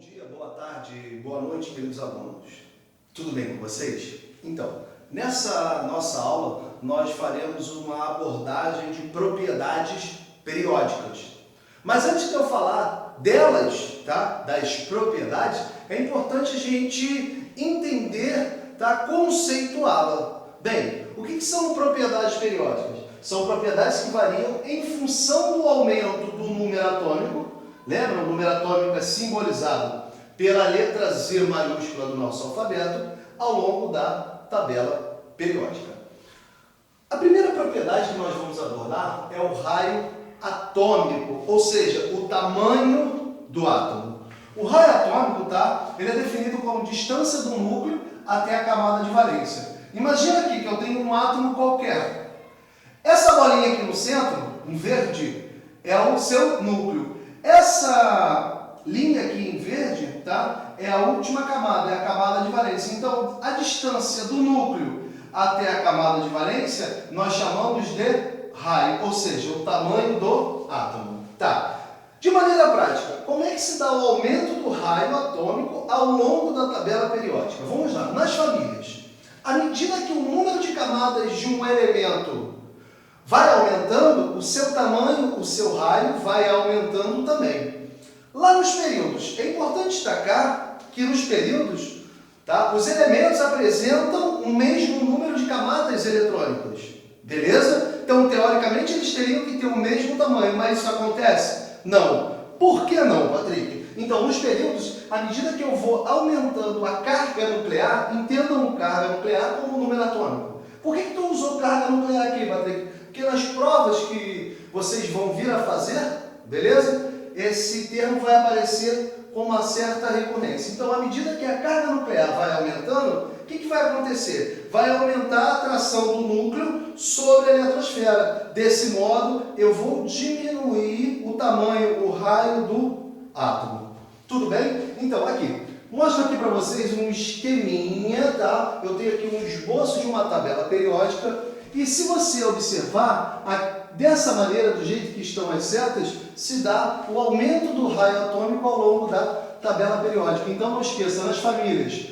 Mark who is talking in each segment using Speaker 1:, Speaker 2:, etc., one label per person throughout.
Speaker 1: dia, boa tarde, boa noite, queridos alunos. Tudo bem com vocês? Então, nessa nossa aula, nós faremos uma abordagem de propriedades periódicas. Mas antes de eu falar delas, tá? Das propriedades, é importante a gente entender, tá? Conceituá-la. Bem, o que são propriedades periódicas? São propriedades que variam em função do aumento do número atômico. Lembra? O número atômico é simbolizado pela letra Z maiúscula do nosso alfabeto ao longo da tabela periódica. A primeira propriedade que nós vamos abordar é o raio atômico, ou seja, o tamanho do átomo. O raio atômico, tá? Ele é definido como distância do núcleo até a camada de valência. Imagina aqui que eu tenho um átomo qualquer. Essa bolinha aqui no centro, em verde, é o seu núcleo. Essa linha aqui em verde, tá? É a última camada, é a camada de valência. Então, a distância do núcleo até a camada de valência, nós chamamos de raio, ou seja, o tamanho do átomo. Tá. De maneira prática, como é que se dá o aumento do raio atômico ao longo da tabela periódica? Vamos lá, nas famílias. À medida que o número de camadas de um elemento vai aumentando, o seu tamanho, o seu raio vai aumentando também. Lá nos períodos, é importante destacar que nos períodos, tá, os elementos apresentam o mesmo número de camadas eletrônicas. Beleza? Então, teoricamente, eles teriam que ter o mesmo tamanho, mas isso acontece? Não. Por que não, Patrick? Então, nos períodos, à medida que eu vou aumentando a carga nuclear, entendam carga nuclear como número atômico. Por que tu usou carga nuclear aqui, Patrick? Porque nas provas que vocês vão vir a fazer, beleza? Esse termo vai aparecer com uma certa recorrência. Então, à medida que a carga nuclear vai aumentando, o que vai acontecer? Vai aumentar a atração do núcleo sobre a eletrosfera. Desse modo, eu vou diminuir o tamanho, o raio do átomo. Tudo bem? Então, aqui. Mostro aqui para vocês um esqueminha, tá? Eu tenho aqui um esboço de uma tabela periódica. E se você observar, dessa maneira, do jeito que estão as setas, se dá o aumento do raio atômico ao longo da tabela periódica. Então, não esqueça, nas famílias,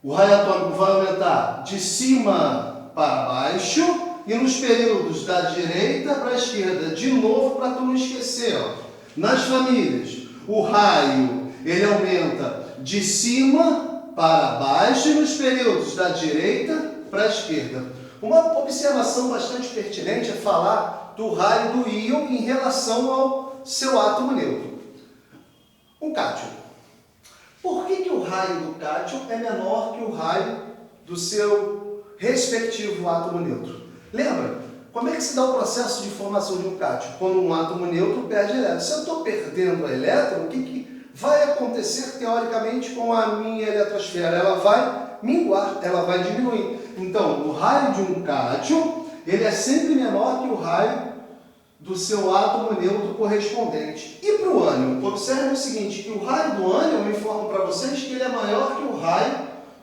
Speaker 1: o raio atômico vai aumentar de cima para baixo e nos períodos da direita para a esquerda. De novo, para tu não esquecer, ó. Nas famílias, o raio ele aumenta de cima para baixo e nos períodos da direita para a esquerda. Uma observação bastante pertinente é falar do raio do íon em relação ao seu átomo neutro. Um cátion. Por que o raio do cátion é menor que o raio do seu respectivo átomo neutro? Lembra? Como é que se dá o processo de formação de um cátion? Quando um átomo neutro perde elétron. Se eu estou perdendo a elétron, o que vai acontecer teoricamente com a minha eletrosfera? Ela vai minguar, ela vai diminuir. Então, o raio de um cátion, ele é sempre menor que o raio do seu átomo neutro correspondente. E para o ânion? Observe o seguinte, que o raio do ânion, eu informo para vocês que ele é maior que o raio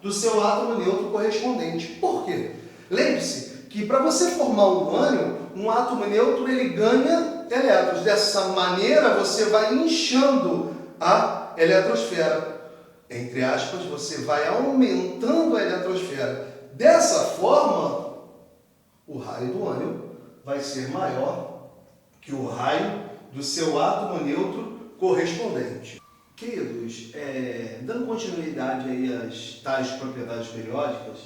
Speaker 1: do seu átomo neutro correspondente. Por quê? Lembre-se que para você formar um ânion, um átomo neutro ele ganha elétrons. Dessa maneira, você vai inchando a eletrosfera. Entre aspas, você vai aumentando a eletrosfera. Dessa forma, o raio do ânion vai ser maior que o raio do seu átomo neutro correspondente. Queridos, dando continuidade aí às tais propriedades periódicas,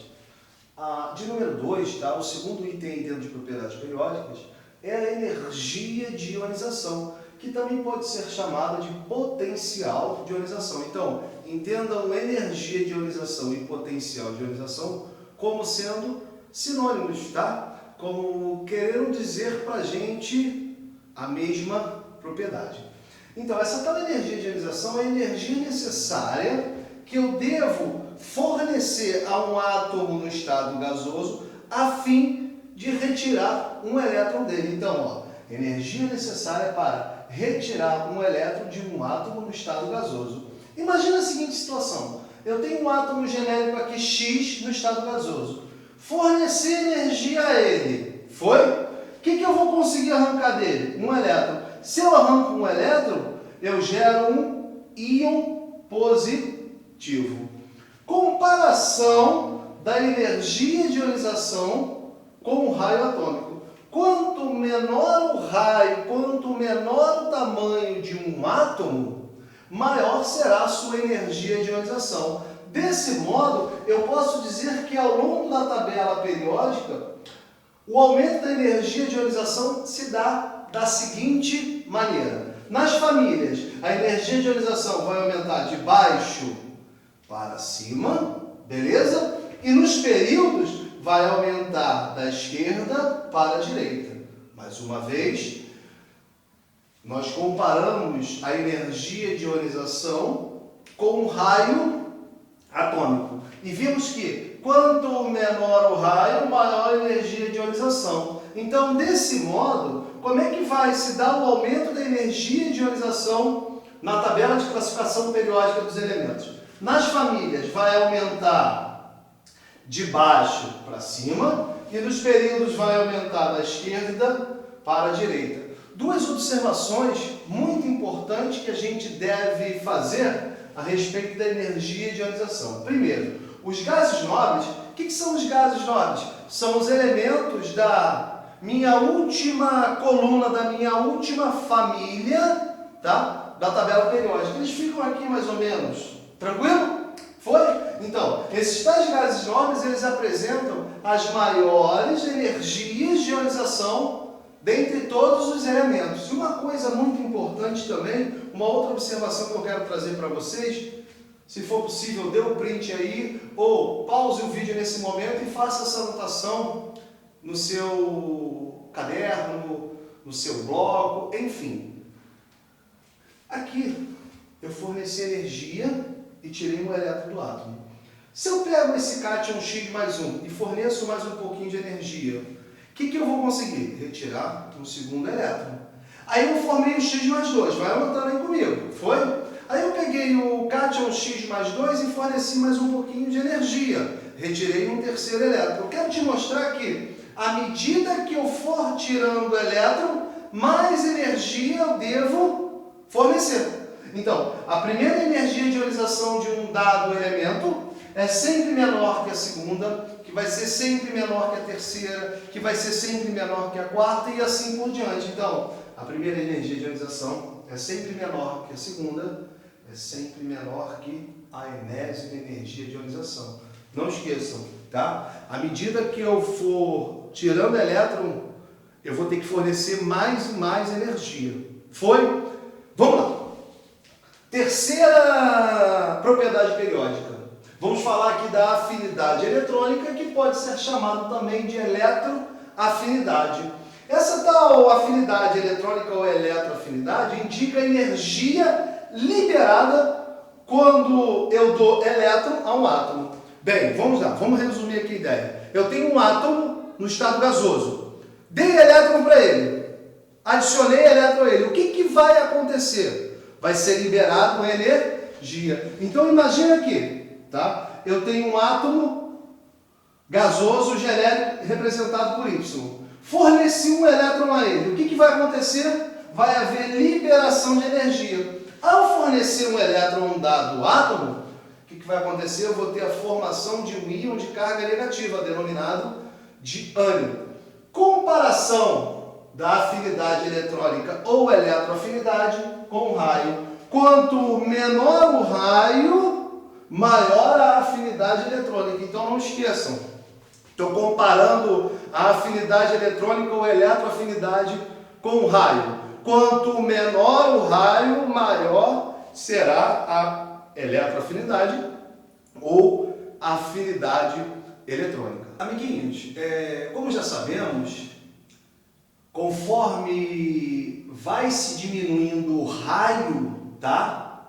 Speaker 1: de número 2, tá? O segundo item dentro de propriedades periódicas é a energia de ionização, que também pode ser chamada de potencial de ionização. Então, entendam energia de ionização e potencial de ionização como sendo sinônimos, tá? Como querendo dizer para a gente a mesma propriedade. Então, essa tal energia de ionização é a energia necessária que eu devo fornecer a um átomo no estado gasoso a fim de retirar um elétron dele. Então, ó, energia necessária para retirar um elétron de um átomo no estado gasoso. Imagina a seguinte situação. Eu tenho um átomo genérico aqui, X, no estado gasoso. Fornecer energia a ele. Foi? O que eu vou conseguir arrancar dele? Um elétron. Se eu arranco um elétron, eu gero um íon positivo. Comparação da energia de ionização com o raio atômico. Quanto menor o raio, quanto menor o tamanho de um átomo, maior será a sua energia de ionização. Desse modo, eu posso dizer que ao longo da tabela periódica, o aumento da energia de ionização se dá da seguinte maneira. Nas famílias, a energia de ionização vai aumentar de baixo para cima, beleza? E nos períodos, vai aumentar da esquerda para a direita. Mais uma vez, nós comparamos a energia de ionização com o raio atômico. E vimos que quanto menor o raio, maior a energia de ionização. Então, desse modo, como é que vai se dar o aumento da energia de ionização na tabela de classificação periódica dos elementos? Nas famílias, vai aumentar de baixo para cima e nos períodos vai aumentar da esquerda para a direita. Duas observações muito importantes que a gente deve fazer a respeito da energia de ionização. Primeiro, os gases nobres. O que são os gases nobres? São os elementos da minha última coluna, da minha última família, tá? Da tabela periódica. Eles ficam aqui mais ou menos. Tranquilo? Foi? Então, esses tais gases nobres, eles apresentam as maiores energias de ionização dentre todos os elementos. E uma coisa muito importante também, uma outra observação que eu quero trazer para vocês, se for possível, dê um print aí, ou pause o vídeo nesse momento e faça essa anotação no seu caderno, no seu bloco, enfim. Aqui, eu forneci energia e tirei um elétron do átomo. Se eu pego esse cátion X mais 1 e forneço mais um pouquinho de energia, o que eu vou conseguir? Retirar um segundo elétron. Aí eu formei o X mais 2, vai anotando aí comigo, foi? Aí eu peguei o cátion X mais 2 e forneci mais um pouquinho de energia. Retirei um terceiro elétron. Eu quero te mostrar que, à medida que eu for tirando o elétron, mais energia eu devo fornecer. Então, a primeira energia de ionização de um dado elemento é sempre menor que a segunda, que vai ser sempre menor que a terceira, que vai ser sempre menor que a quarta e assim por diante. Então, a primeira energia de ionização é sempre menor que a segunda, é sempre menor que a enésima energia de ionização. Não esqueçam, tá? À medida que eu for tirando elétron, eu vou ter que fornecer mais e mais energia. Foi? Vamos lá. Terceira propriedade periódica. Vamos falar aqui da afinidade eletrônica, que pode ser chamado também de eletroafinidade. Essa tal afinidade eletrônica ou eletroafinidade indica a energia liberada quando eu dou elétron a um átomo. Bem, vamos lá, vamos resumir aqui a ideia. Eu tenho um átomo no estado gasoso. Dei elétron para ele. Adicionei elétron a ele. O que vai acontecer? Vai ser liberado energia. Então imagina aqui, tá? Eu tenho um átomo gasoso genérico representado por Y. Forneci um elétron a ele. O que vai acontecer? Vai haver liberação de energia. Ao fornecer um elétron a um dado átomo, o que vai acontecer? Eu vou ter a formação de um íon de carga negativa, denominado de ânion. Comparação da afinidade eletrônica ou eletroafinidade com o raio. Quanto menor o raio, maior a afinidade eletrônica. Então não esqueçam, estou comparando a afinidade eletrônica ou eletroafinidade com o raio. Quanto menor o raio, maior será a eletroafinidade ou afinidade eletrônica. Amiguinhos, como já sabemos, conforme vai se diminuindo o raio, tá?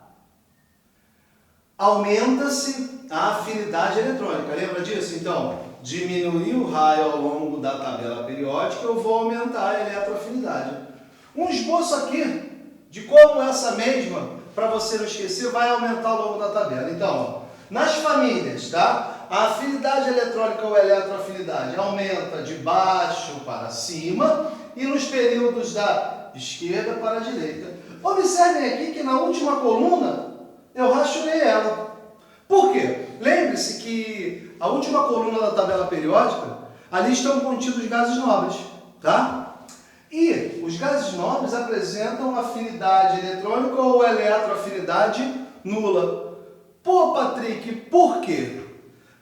Speaker 1: Aumenta-se a afinidade eletrônica. Lembra disso? Então, diminuir o raio ao longo da tabela periódica, eu vou aumentar a eletroafinidade. Um esboço aqui de como essa mesma, para você não esquecer, vai aumentar ao longo da tabela. Então, nas famílias, tá? A afinidade eletrônica ou eletroafinidade aumenta de baixo para cima e nos períodos da esquerda para a direita. Observem aqui que na última coluna eu rastreei tabela. Por quê? Lembre-se que a última coluna da tabela periódica, ali estão contidos gases nobres, tá? E os gases nobres apresentam afinidade eletrônica ou eletroafinidade nula. Pô, Patrick, por quê?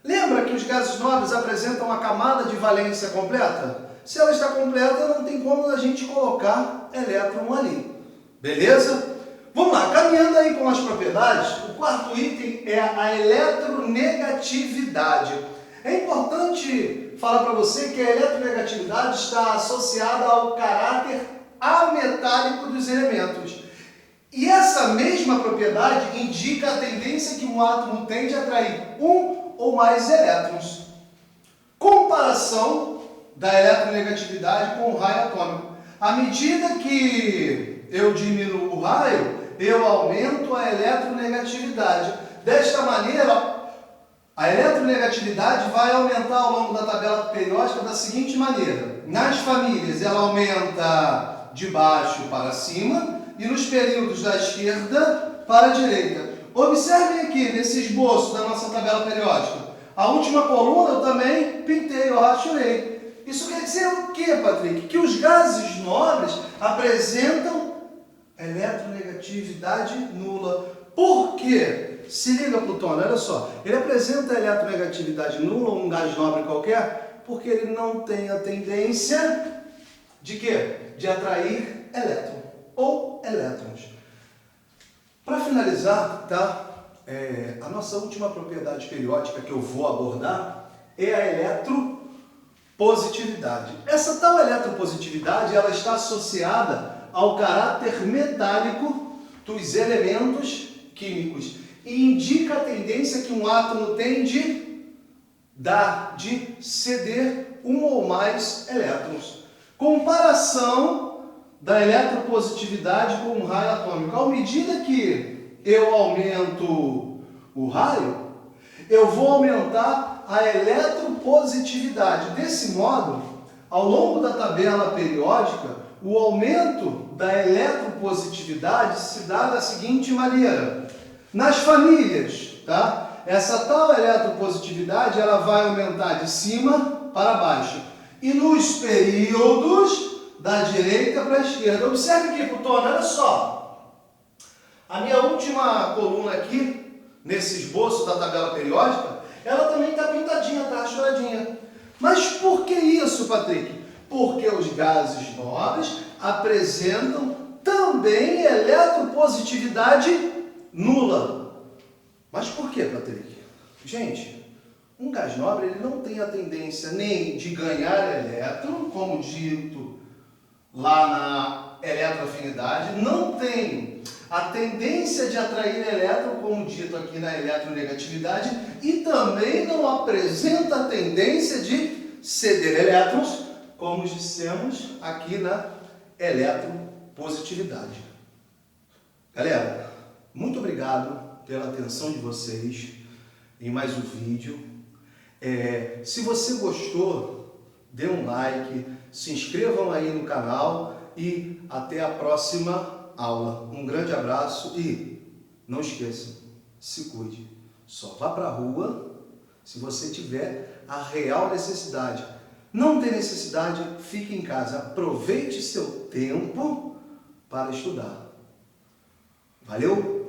Speaker 1: Lembra que os gases nobres apresentam a camada de valência completa? Se ela está completa, não tem como a gente colocar elétron ali. Beleza? Vamos lá, caminhando aí com as propriedades, o quarto item é a eletronegatividade. É importante falar para você que a eletronegatividade está associada ao caráter ametálico dos elementos. E essa mesma propriedade indica a tendência que um átomo tem de atrair um ou mais elétrons. Comparação da eletronegatividade com o raio atômico. À medida que eu diminuo o raio, eu aumento a eletronegatividade. Desta maneira, a eletronegatividade vai aumentar ao longo da tabela periódica da seguinte maneira. Nas famílias, ela aumenta de baixo para cima e nos períodos da esquerda para a direita. Observem aqui, nesse esboço da nossa tabela periódica. A última coluna eu também pintei, eu rachurei. Isso quer dizer o quê, Patrick? Que os gases nobres apresentam eletronegatividade nula. Por quê? Se liga, Plutônio, olha só. Ele apresenta eletronegatividade nula, um gás nobre qualquer, porque ele não tem a tendência de quê? De atrair elétron ou elétrons. Para finalizar, tá? A nossa última propriedade periódica que eu vou abordar é a eletropositividade. Essa tal eletropositividade, ela está associada ao caráter metálico dos elementos químicos e indica a tendência que um átomo tem de ceder um ou mais elétrons. Comparação da eletropositividade com o raio atômico. À medida que eu aumento o raio, eu vou aumentar a eletropositividade. Desse modo, ao longo da tabela periódica, o aumento da eletropositividade se dá da seguinte maneira. Nas famílias, tá? Essa tal eletropositividade ela vai aumentar de cima para baixo. E nos períodos da direita para a esquerda. Observe aqui, Plutônio, olha só. A minha última coluna aqui, nesse esboço da tabela periódica, ela também está pintadinha, está rachuradinha. Mas por que isso, Patrick? Porque os gases nobres apresentam também eletropositividade nula. Mas por que, Patrick? Gente, um gás nobre ele não tem a tendência nem de ganhar elétron, como dito lá na eletroafinidade, não tem a tendência de atrair elétron, como dito aqui na eletronegatividade, e também não apresenta a tendência de ceder elétrons, como dissemos aqui na eletropositividade. Galera, muito obrigado pela atenção de vocês em mais um vídeo. Se você gostou, dê um like, se inscrevam aí no canal e até a próxima aula. Um grande abraço e não esqueçam, se cuide. Só vá para a rua se você tiver a real necessidade. Não tem necessidade, fique em casa. Aproveite seu tempo para estudar. Valeu?